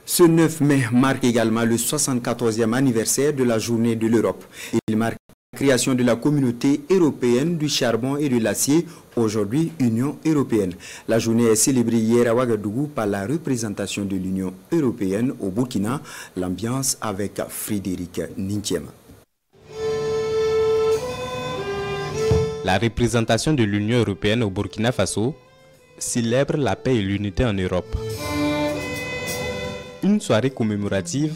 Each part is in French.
Ce 9 mai marque également le 74e anniversaire de la Journée de l'Europe. Il marque la création de la communauté européenne du charbon et de l'acier, aujourd'hui Union européenne. La journée est célébrée hier à Ouagadougou par la représentation de l'Union européenne au Burkina. L'ambiance avec Frédéric Nintiema. La représentation de l'Union européenne au Burkina Faso célèbre la paix et l'unité en Europe. Une soirée commémorative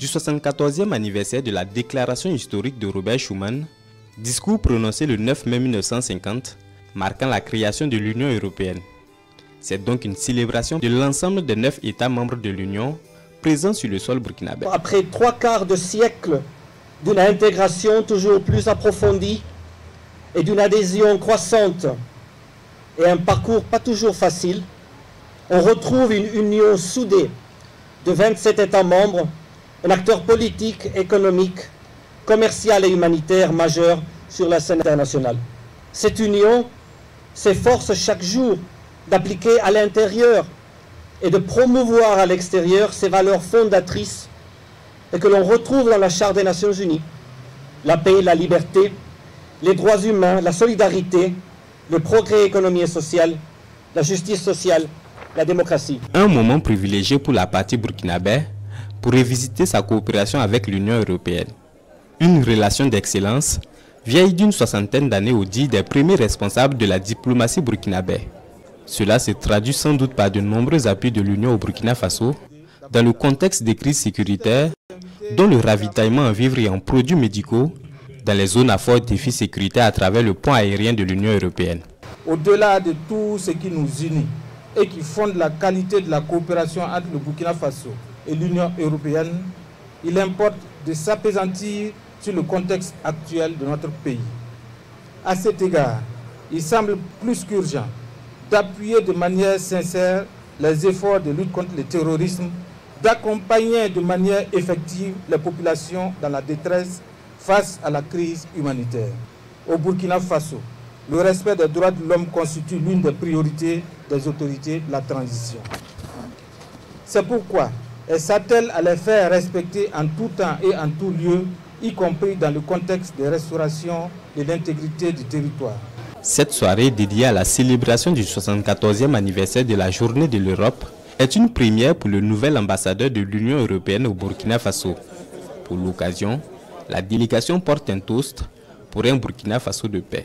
du 74e anniversaire de la déclaration historique de Robert Schuman, discours prononcé le 9 mai 1950, marquant la création de l'Union européenne. C'est donc une célébration de l'ensemble des 9 États membres de l'Union présents sur le sol burkinabé. Après 3/4 de siècle d'une intégration toujours plus approfondie et d'une adhésion croissante et un parcours pas toujours facile, on retrouve une union soudée de 27 États membres, un acteur politique, économique, commercial et humanitaire majeur sur la scène internationale. Cette union s'efforce chaque jour d'appliquer à l'intérieur et de promouvoir à l'extérieur ces valeurs fondatrices et que l'on retrouve dans la Charte des Nations Unies. La paix, la liberté, les droits humains, la solidarité, le progrès économique et social, la justice sociale, la démocratie. Un moment privilégié pour la partie burkinabé pour revisiter sa coopération avec l'Union européenne. Une relation d'excellence vieille d'une soixantaine d'années au dit des premiers responsables de la diplomatie burkinabé. Cela se traduit sans doute par de nombreux appuis de l'Union au Burkina Faso dans le contexte des crises sécuritaires, dont le ravitaillement en vivres et en produits médicaux dans les zones à fort défi sécuritaire à travers le pont aérien de l'Union européenne. Au-delà de tout ce qui nous unit et qui fonde la qualité de la coopération entre le Burkina Faso et l'Union européenne, il importe de s'appesantir sur le contexte actuel de notre pays. À cet égard, il semble plus qu'urgent d'appuyer de manière sincère les efforts de lutte contre le terrorisme, d'accompagner de manière effective les populations dans la détresse face à la crise humanitaire. Au Burkina Faso, le respect des droits de l'homme constitue l'une des priorités des autorités de la transition. C'est pourquoi elle s'attelle à les faire respecter en tout temps et en tout lieu, y compris dans le contexte de restauration de l'intégrité du territoire. Cette soirée dédiée à la célébration du 74e anniversaire de la Journée de l'Europe est une première pour le nouvel ambassadeur de l'Union européenne au Burkina Faso. Pour l'occasion, la délégation porte un toast pour un Burkina Faso de paix.